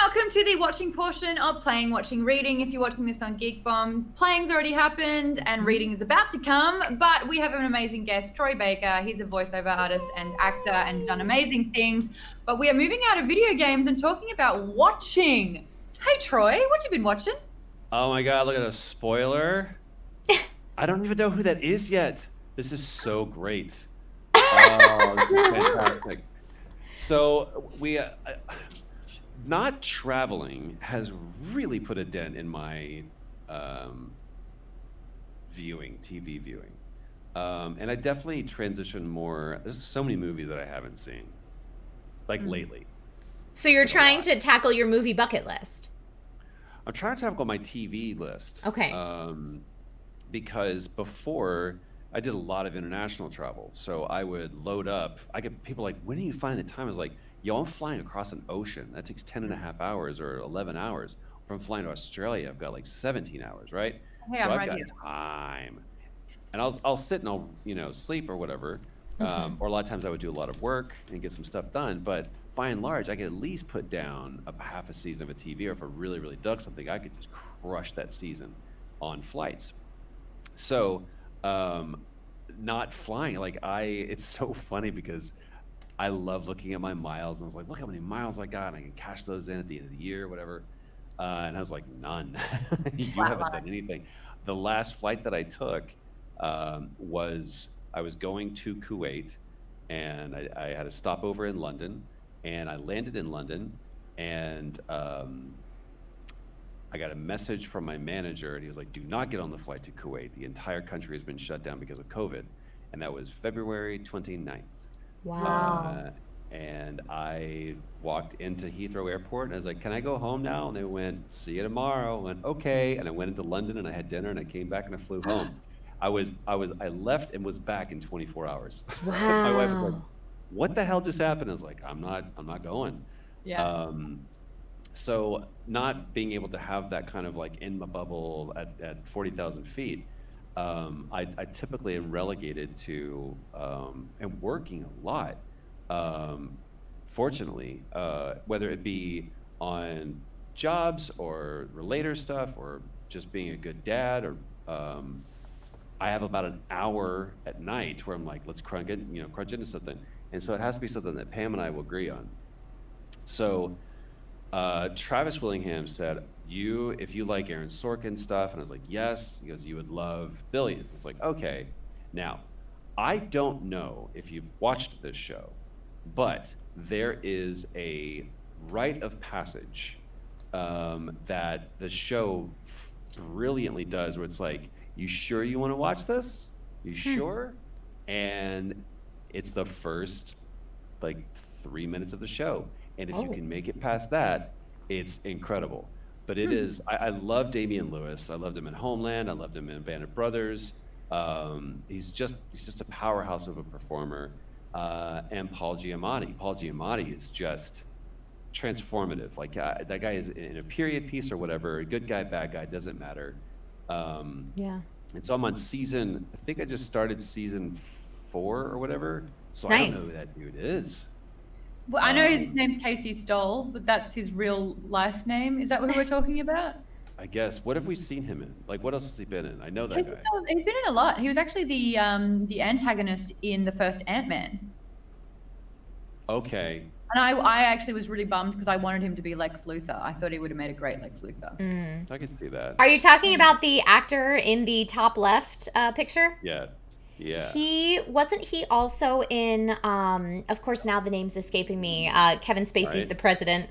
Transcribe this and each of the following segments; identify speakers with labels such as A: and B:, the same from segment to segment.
A: welcome to the watching portion of Playing, Watching, Reading. If you're watching this on Geek Bomb, playing's already happened and reading is about to come, but we have an amazing guest, Troy Baker. He's a voiceover artist and actor and done amazing things, but we are moving out of video games and talking about watching. Hey, Troy, what you been watching?
B: Oh my God, look at a spoiler. I don't even know who that is yet. This is so great. Oh, this is fantastic. So we... not traveling has really put a dent in my TV viewing. And I definitely transitioned more. There's so many movies that I haven't seen, like lately.
C: So you're trying to tackle your movie bucket list.
B: I'm trying to tackle my TV list.
C: Okay.
B: Because before I did a lot of international travel. So I would load up. I get people like, when are you finding the time? I was like, yo, I'm flying across an ocean. That takes 10 and a half hours or 11 hours. If I'm flying to Australia, I've got like 17 hours, right?
A: Hey,
B: so
A: I'm
B: I've got
A: here.
B: time. And I'll sit and I'll sleep or whatever. Or a lot of times I would do a lot of work and get some stuff done. But by and large, I could at least put down a half a season of a TV, or if I really, really dug something, I could just crush that season on flights. So not flying, it's so funny because I love looking at my miles, and I was like, look how many miles I got, and I can cash those in at the end of the year or whatever. And I was like, none. You haven't done anything. The last flight that I took was I was going to Kuwait, and I had a stopover in London, and I landed in London, and I got a message from my manager, and he was like, do not get on the flight to Kuwait. The entire country has been shut down because of COVID. And that was February 29th.
C: Wow.
B: And I walked into Heathrow Airport and I was like, can I go home now? And they went, see you tomorrow. I went, okay. And I went into London and I had dinner and I came back and I flew home. I left and was back in 24 hours.
C: Wow.
B: My wife was like, what the hell just happened? I was like, I'm not going.
A: Yeah.
B: So not being able to have that kind of like in my bubble at 40,000 feet, I typically am relegated to and working a lot. Fortunately, whether it be on jobs or related stuff or just being a good dad, or I have about an hour at night where I'm like, let's crunch into something, and so it has to be something that Pam and I will agree on. So Travis Willingham said, if you like Aaron Sorkin stuff, and I was like, yes. He goes, you would love Billions. It's like, okay. Now, I don't know if you've watched this show, but there is a rite of passage that the show brilliantly does, where it's like, you sure you want to watch this? You sure? And it's the first 3 minutes of the show. And if you can make it past that, it's incredible. But it is, I love Damian Lewis. I loved him in Homeland. I loved him in Band of Brothers. He's just a powerhouse of a performer. And Paul Giamatti. Paul Giamatti is just transformative. That guy is in a period piece or whatever. Good guy, bad guy, doesn't matter.
C: Yeah.
B: And so I'm on I think I just started season 4 or whatever. So
C: Nice.
B: I don't know who that dude is.
A: Well, I know his name's Casey Stoll, but that's his real life name. Is that who we're talking about?
B: I guess. What have we seen him in? What else has he been in? I know that
A: Casey
B: guy.
A: Stoll, he's been in a lot. He was actually the antagonist in the first Ant-Man.
B: Okay.
A: And I actually was really bummed because I wanted him to be Lex Luthor. I thought he would have made a great Lex Luthor.
B: I can see that.
C: Are you talking about the actor in the top left picture?
B: Yeah. Yeah.
C: Wasn't he also in, of course now the name's escaping me, Kevin Spacey's
B: Right.
C: The President.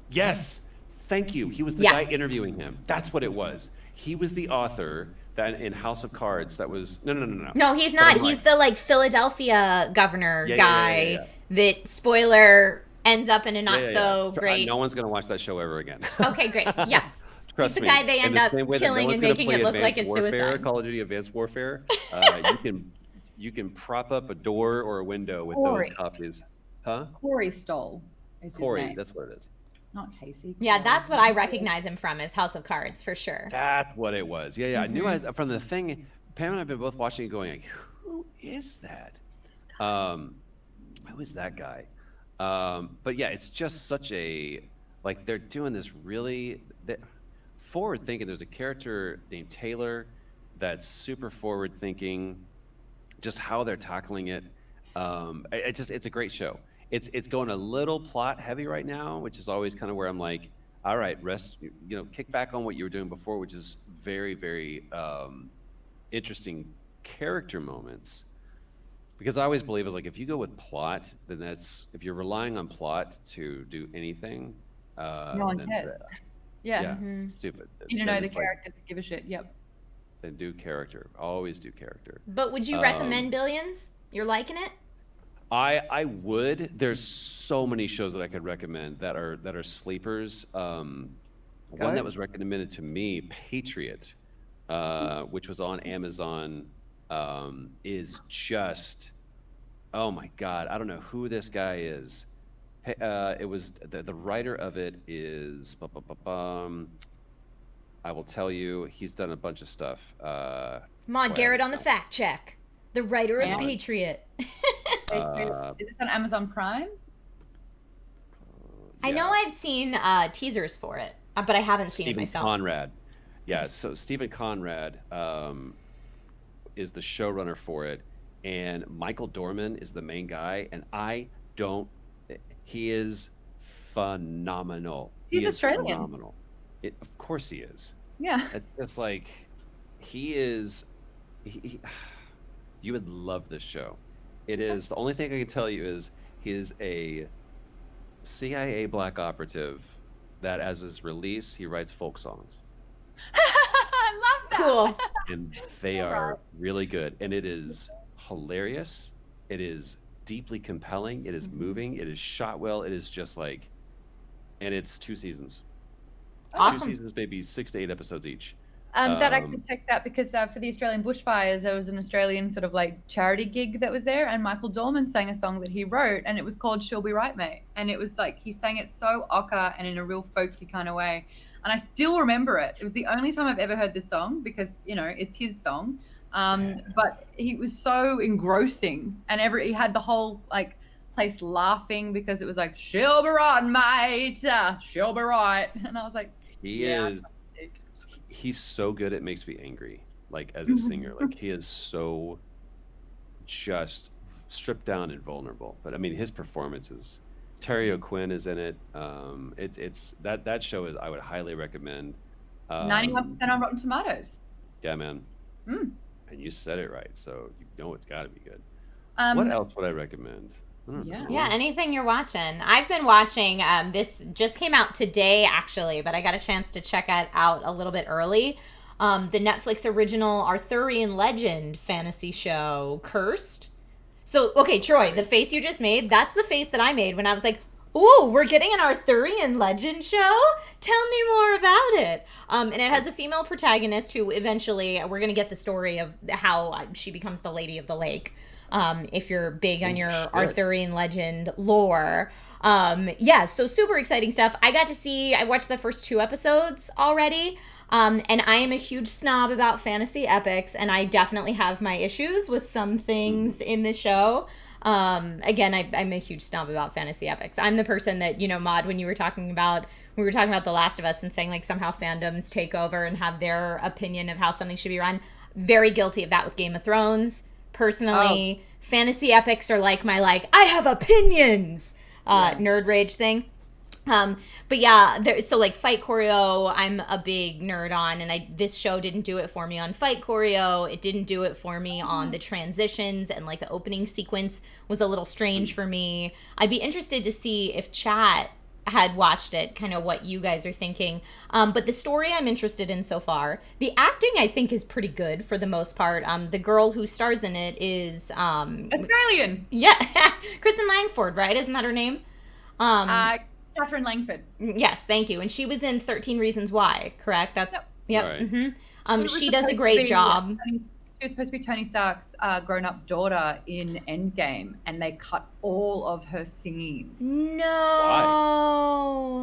B: Yes. Thank you. He was the guy interviewing him. That's what it was. He was the author that in House of Cards that was no.
C: No, he's not. He's the Philadelphia governor guy
B: Yeah.
C: that, spoiler, ends up in a not so great.
B: No one's going to watch that show ever again.
C: Okay, great. Yes.
B: Trust
C: He's the
B: me.
C: guy they end up killing and making it look like it's suicide.
B: Call of Duty Advanced Warfare. You can prop up a door or a window with
A: Corey.
B: those copies. Huh?
A: Corey Stoll is his
B: Corey,
A: name.
B: that's what it is.
A: Not Casey.
C: Yeah,
A: Corey.
C: that's what I recognize him from, is House of Cards, for sure.
B: That's what it was. Yeah. I knew from the thing. Pam and I have been both watching it going, who is that? Who is that guy? But yeah, it's just such a, like, they're doing this really forward thinking. There's a character named Taylor that's super forward thinking, just how they're tackling it. It's a great show. It's going a little plot heavy right now, which is always kind of where I'm like, all right, rest, kick back on what you were doing before, which is very, very interesting character moments. Because I always believe it's like, if you go with plot, then if you're relying on plot to do anything,
A: No one cares. Yeah.
B: Stupid.
A: You don't know the character to give a shit. Yep.
B: Then do character. Always do character.
C: But would you recommend Billions? You're liking it?
B: I would. There's so many shows that I could recommend that are sleepers. One that was recommended to me, Patriot, which was on Amazon, is just, oh my God, I don't know who this guy is. It was the writer of it is, I will tell you, he's done a bunch of stuff.
C: Come on, Garrett on the fact check. The writer of Patriot.
A: Is this on Amazon Prime?
C: I know I've seen teasers for it, but I haven't seen it myself.
B: Conrad. Yeah, so Stephen Conrad is the showrunner for it, and Michael Dorman is the main guy, and he is phenomenal.
A: He's Australian.
B: Phenomenal. Of course he is.
A: Yeah.
B: It's like, he is, you would love this show. It is, the only thing I can tell you is he is a CIA black operative that, as his release, he writes folk songs.
A: I love that.
C: Cool.
B: And they are really good. And it is hilarious. It is deeply compelling. It is moving. It is shot well. It is just like, and it's 2 seasons.
C: Awesome.
B: 2 seasons, maybe 6 to 8 episodes each.
A: That actually checks out because for the Australian bushfires, there was an Australian sort of like charity gig that was there, and Michael Dorman sang a song that he wrote, and it was called "She'll Be Right, Mate," and it was like he sang it so ochre and in a real folksy kind of way, and I still remember it. It was the only time I've ever heard this song because it's his song, but he was so engrossing, and he had the whole like place laughing because it was like "She'll be right, mate, she'll be right," and I was like,
B: he's so good it makes me angry, like, as a singer. Like, he is so just stripped down and vulnerable. But I mean, his performance is, Terry O'Quinn is in it. It's that show is, I would highly recommend.
A: 91% on Rotten Tomatoes.
B: Yeah, man. And you said it right, so you know it's got to be good. What else would I recommend?
C: Yeah, anything you're watching. I've been watching, this just came out today, actually, but I got a chance to check it out a little bit early. The Netflix original Arthurian legend fantasy show, Cursed. So, okay, Troy, the face you just made, that's the face that I made when I was like, ooh, we're getting an Arthurian legend show? Tell me more about it. And it has a female protagonist who eventually, we're going to get the story of how she becomes the Lady of the Lake. If you're big on your Arthurian legend lore. So super exciting stuff. I watched the first 2 episodes already. And I am a huge snob about fantasy epics, and I definitely have my issues with some things in the show. Again, I'm a huge snob about fantasy epics. I'm the person that, Maude, when we were talking about The Last of Us and saying like somehow fandoms take over and have their opinion of how something should be run. Very guilty of that with Game of Thrones. Personally, fantasy epics are like my I have opinions nerd rage thing. But yeah, so like fight choreo, I'm a big nerd on, and this show didn't do it for me on fight choreo. It didn't do it for me on the transitions, and like the opening sequence was a little strange for me. I'd be interested to see if chat had watched it, kind of what you guys are thinking. But the story I'm interested in so far. The acting, I think, is pretty good for the most part. The girl who stars in it is
A: Australian.
C: Yeah, Kristen Langford, right? Isn't that her name?
A: Catherine Langford.
C: Yes, thank you. And she was in 13 Reasons Why, correct? That's yep.
B: Right.
C: Mm-hmm. She does a great job.
A: She was supposed to be Tony Stark's grown-up daughter in Endgame, and they cut all of her scenes.
C: No.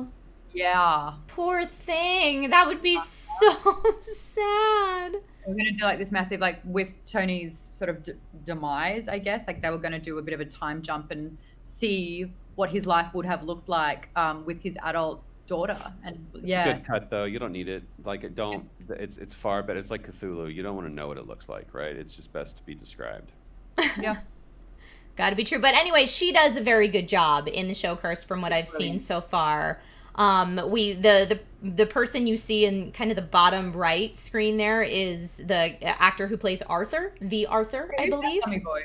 B: Why?
A: Yeah.
C: Poor thing. That would be so sad.
A: We're going to do like this massive, like with Tony's sort of demise, I guess. Like they were going to do a bit of a time jump and see what his life would have looked like with his adult daughter. And
B: It's a good cut though. You don't need it. Like it's far better. It's like Cthulhu. You don't want to know what it looks like, right? It's just best to be described.
A: Yeah.
C: Gotta be true. But anyway, she does a very good job in the show Cursed from what I've seen so far. The person you see in kind of the bottom right screen there is the actor who plays Arthur, I believe.
A: Tommy boy.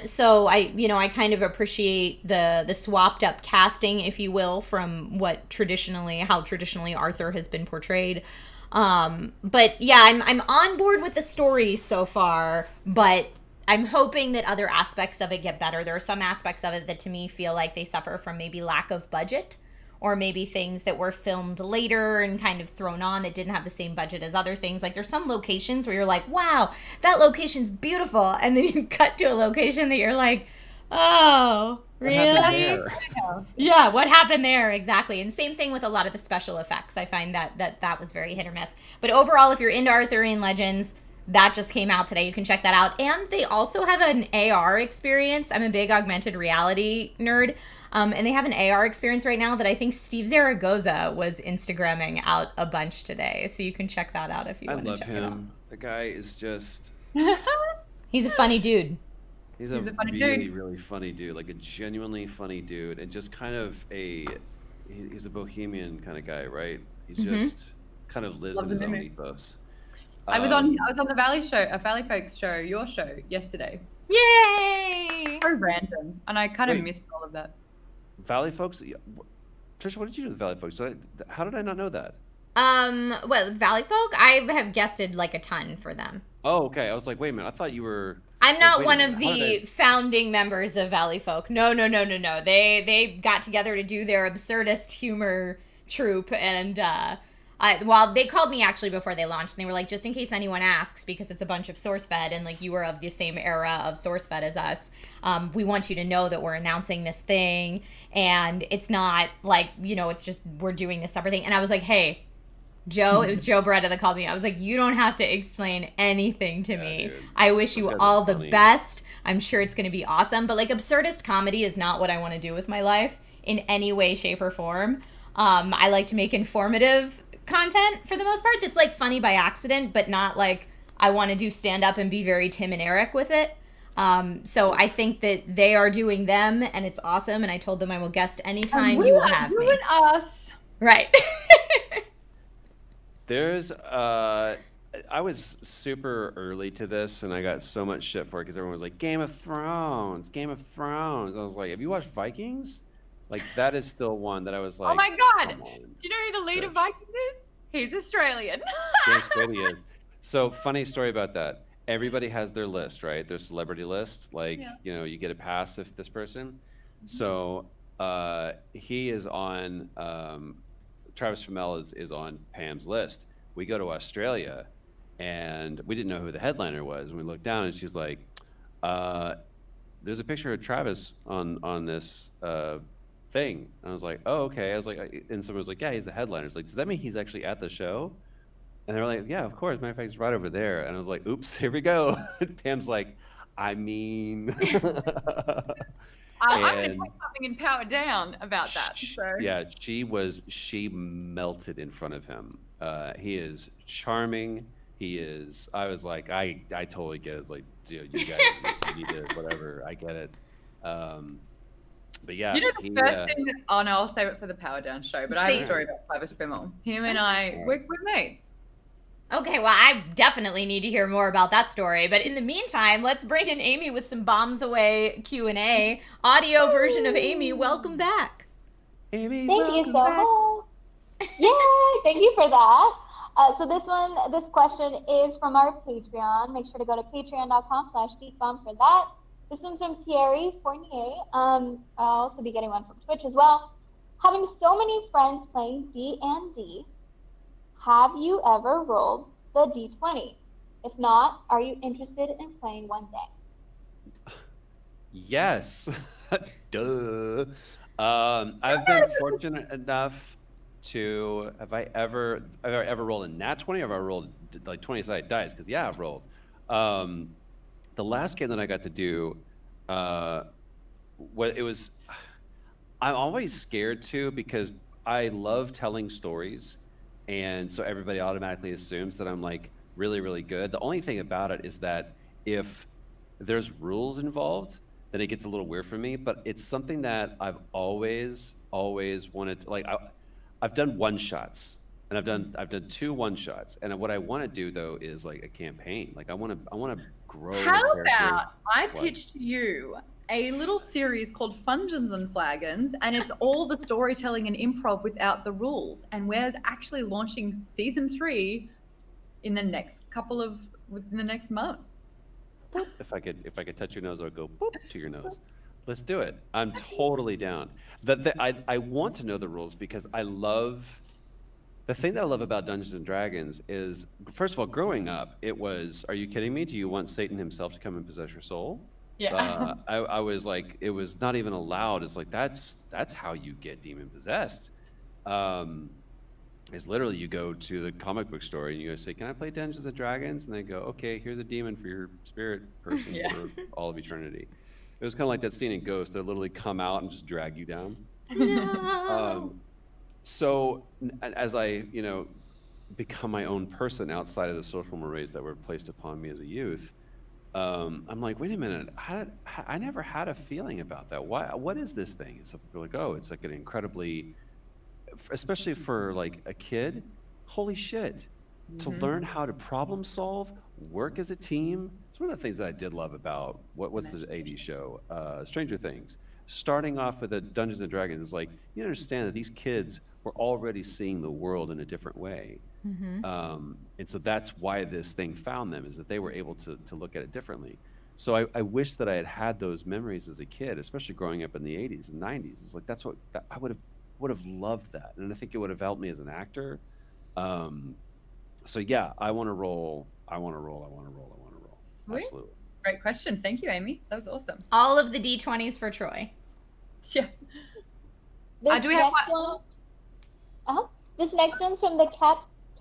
C: So I kind of appreciate the swapped up casting, if you will, from how traditionally Arthur has been portrayed. But yeah, I'm on board with the story so far, but I'm hoping that other aspects of it get better. There are some aspects of it that to me feel like they suffer from maybe lack of budget, or maybe things that were filmed later and kind of thrown on that didn't have the same budget as other things. Like there's some locations where you're like, wow, that location's beautiful. And then you cut to a location that you're like, oh, really? Yeah, what happened there? Exactly. And same thing with a lot of the special effects. I find that was very hit or miss. But overall, if you're into Arthurian Legends, that just came out today. You can check that out. And they also have an AR experience. I'm a big augmented reality nerd. And they have an AR experience right now that I think Steve Zaragoza was Instagramming out a bunch today. So you can check that out if you want to check it out. I love him.
B: The guy is just...
C: He's a funny dude.
B: He's a really funny dude. Like a genuinely funny dude. And just kind of he's a bohemian kind of guy, right? He just kind of lives in his own ethos.
A: I was on the Valley Folks show, your show, yesterday.
C: Yay!
A: So random. And I kind of missed all of that.
B: Valley Folks? Trisha, what did you do with Valley Folks? How did I not know that?
C: With Valley Folk, I have guested like a ton for them.
B: Oh, okay. I was like, wait a minute. I thought you were...
C: I'm not one of the founding members of Valley Folk. No. They got together to do their absurdist humor troupe, and they called me actually before they launched, and they were like, just in case anyone asks, because it's a bunch of SourceFed, and like you were of the same era of SourceFed as us, we want you to know that we're announcing this thing, and it's not like, it's just we're doing this separate thing. And I was like, hey, Joe, it was Joe Beretta that called me. I was like, you don't have to explain anything to me. Dude. I wish you all the best. I'm sure it's going to be awesome. But like absurdist comedy is not what I want to do with my life in any way, shape, or form. I like to make informative content for the most part that's like funny by accident, but not like I want to do stand up and be very Tim and Eric with it. So I think that they are doing them, and it's awesome. And I told them I will guest anytime you will have me.
A: Us.
C: Right.
B: I was super early to this, and I got so much shit for it because everyone was like, Game of Thrones. I was like, have you watched Vikings? Like, that is still one that I was like,
A: oh my God. Do you know who the lead of Vikings is? He's Australian.
B: Australian. So, funny story about that. Everybody has their list, right? Their celebrity list. Like, you get a pass if this person. So, he is on... Travis Fimmel is on Pam's list. We go to Australia, and we didn't know who the headliner was. And we looked down, and she's like, there's a picture of Travis on this thing. And I was like, oh, okay. I was like, and someone was like, yeah, he's the headliner. It's like, does that mean he's actually at the show? And they were like, yeah, of course. Matter of fact, he's right over there. And I was like, oops, here we go. Pam's like, I mean...
A: I'm going to take something and power down about that. So.
B: Yeah, she melted in front of him. He is charming. I was like, I totally get it. It's like, dude, you guys need to, whatever. I get it. But yeah.
A: You know the first thing no, I'll save it for the Power Down show, but I have a story about Travis Fimmel. Him and we're mates.
C: Okay, well, I definitely need to hear more about that story. But in the meantime, let's bring in Amy with some Bombs Away Q&A. Audio version of Amy, welcome back.
B: Amy,
D: thank you so much. Yay, thank you for that. So this question is from our Patreon. Make sure to go to patreon.com/geekbomb for that. This one's from Thierry Fournier. I'll also be getting one from Twitch as well. Having so many friends playing D&D, have you ever rolled the D20? If not, are you interested in playing one day?
B: Yes. Duh. I've been fortunate enough to... Have I ever rolled a nat 20, or have I rolled like 20-sided dice? Because, yeah, I've rolled. The last game that I got to do, I'm always scared too because I love telling stories, and so everybody automatically assumes that I'm like really, really good. The only thing about it is that if there's rules involved, then it gets a little weird for me. But it's something that I've always wanted to like. I've done one shots, and I've done 2 one shots, and what I want to do though is like a campaign. Like I want to grow. a
A: How
B: character.
A: about I
B: What?
A: pitch to you a little series called Fungeons and Flagons, and it's all the storytelling and improv without the rules. And we're actually launching season 3 in the next within the next month.
B: Boop. If I could touch your nose, I would go boop to your nose. Let's do it. I'm totally down. I want to know the rules because I love. The thing that I love about Dungeons and Dragons is, first of all, growing up, it was, are you kidding me? Do you want Satan himself to come and possess your soul?
A: Yeah.
B: I was like, it was not even allowed. It's like, that's how you get demon possessed. Is literally you go to the comic book store and you go say, can I play Dungeons and Dragons? And they go, okay, here's a demon for your spirit person
A: Yeah.
B: for all of eternity. It was kind of like that scene in Ghost. They literally come out and just drag you down.
C: No.
B: So as I, become my own person outside of the social mores that were placed upon me as a youth, I'm like, wait a minute, I never had a feeling about that. What is this thing? And so people are like, oh, it's like an incredibly, especially for like a kid, holy shit, to learn how to problem solve, work as a team. It's one of the things that I did love about, what's the 80s show? Stranger Things. Starting off with a Dungeons and Dragons is like, you understand that these kids were already seeing the world in a different way. And so that's why this thing found them, is that they were able to look at it differently. So I wish that I had those memories as a kid, especially growing up in the 80s and 90s. It's like, that's what I would have loved that. And I think it would have helped me as an actor. So yeah, I want to roll.
A: Sweet.
B: Absolutely.
A: Great question. Thank you, Amy. That was awesome.
C: All of the D20s for Troy.
A: Yeah.
D: This
A: do we have
D: next one? This next one's from the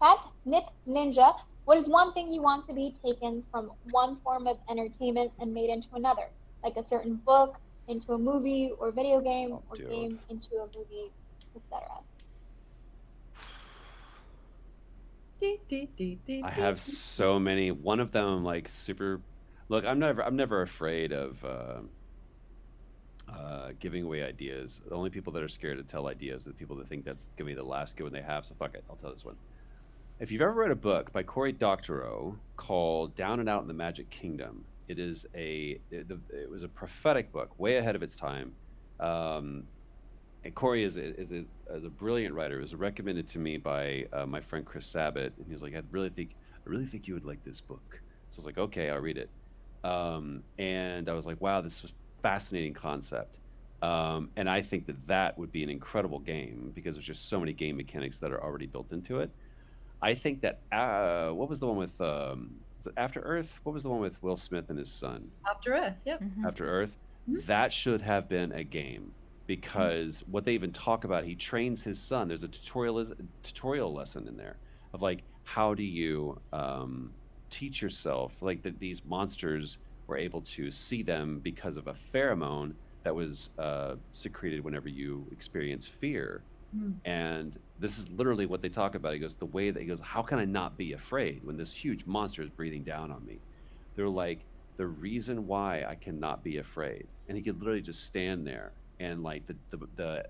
D: Catniss Ninja. What is one thing you want to be taken from one form of entertainment and made into another? Like a certain book into a movie or video game, or
B: dude.
D: game into a movie, etc.
B: I have so many. One of them, like super. Look, I'm never afraid of giving away ideas. The only people that are scared to tell ideas are the people that think that's gonna be the last good one they have. So fuck it, I'll tell this one. If you've ever read a book by Cory Doctorow called Down and Out in the Magic Kingdom, it was a prophetic book, way ahead of its time. And Cory is a brilliant writer. It was recommended to me by my friend Chris Sabat, and he was like, I really think you would like this book. So I was like, okay, I'll read it. And I was like, wow, this was a fascinating concept. And I think that would be an incredible game because there's just so many game mechanics that are already built into it. I think that what was the one with was it After Earth? What was the one with Will Smith and his son?
A: After Earth, yep.
B: After Earth. That should have been a game. Because what they even talk about, he trains his son. There's a tutorial lesson in there of like, how do you teach yourself like that these monsters were able to see them because of a pheromone that was secreted whenever you experience fear. And this is literally what they talk about. He goes, how can I not be afraid when this huge monster is breathing down on me? They're like, the reason why I cannot be afraid. And he could literally just stand there. And like the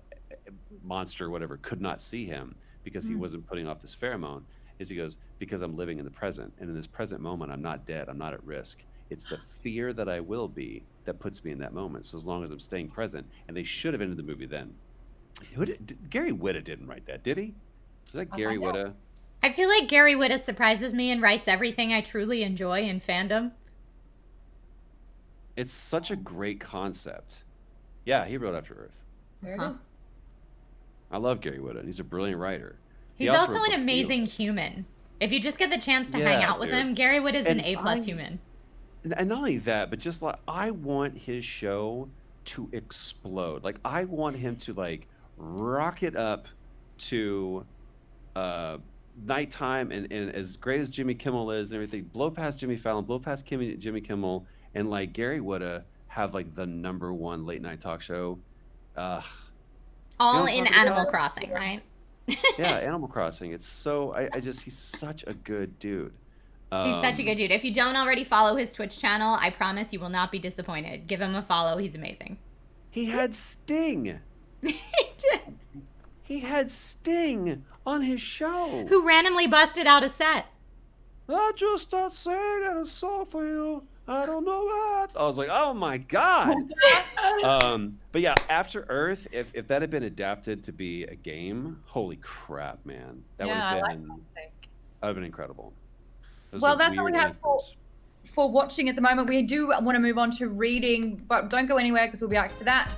B: monster or whatever could not see him because he wasn't putting off this pheromone, is he goes, because I'm living in the present. And in this present moment, I'm not dead. I'm not at risk. It's the fear that I will be that puts me in that moment. So as long as I'm staying present, and they should have ended the movie then. Gary Whitta didn't write that, did he? Is that Gary Whitta?
C: I feel like Gary Whitta surprises me and writes everything I truly enjoy in fandom.
B: It's such a great concept. Yeah, he wrote After Earth.
A: There it is.
B: I love Gary Whitta. He's a brilliant writer.
C: He's also an amazing human. If you just get the chance to hang out with him, Gary Whitta is an A+ human.
B: And not only that, but just like, I want his show to explode. Like, I want him to like rocket up to nighttime and as great as Jimmy Kimmel is and everything, blow past Jimmy Fallon, blow past Jimmy Kimmel, and like Gary Whitta have like the #1 late night talk show.
C: All
B: You know what I'm
C: in
B: talking
C: Animal
B: about?
C: Crossing, right?
B: Yeah, Animal Crossing. It's so he's such a good dude.
C: He's such a good dude. If you don't already follow his Twitch channel, I promise you will not be disappointed. Give him a follow. He's amazing.
B: He had Sting.
C: He did.
B: He had Sting on his show.
C: Who randomly busted out a set.
B: I just start singing a song for you. I don't know what. I was like, oh my God. But yeah, After Earth, if that had been adapted to be a game, holy crap, man. That would
A: Yeah,
B: have
A: I
B: been,
A: like that.
B: that would have been incredible. Those
A: Well,
B: are
A: that's all we
B: weird
A: have
B: anthems.
A: for watching at the moment. We do want to move on to reading, but don't go anywhere because we'll be back for that.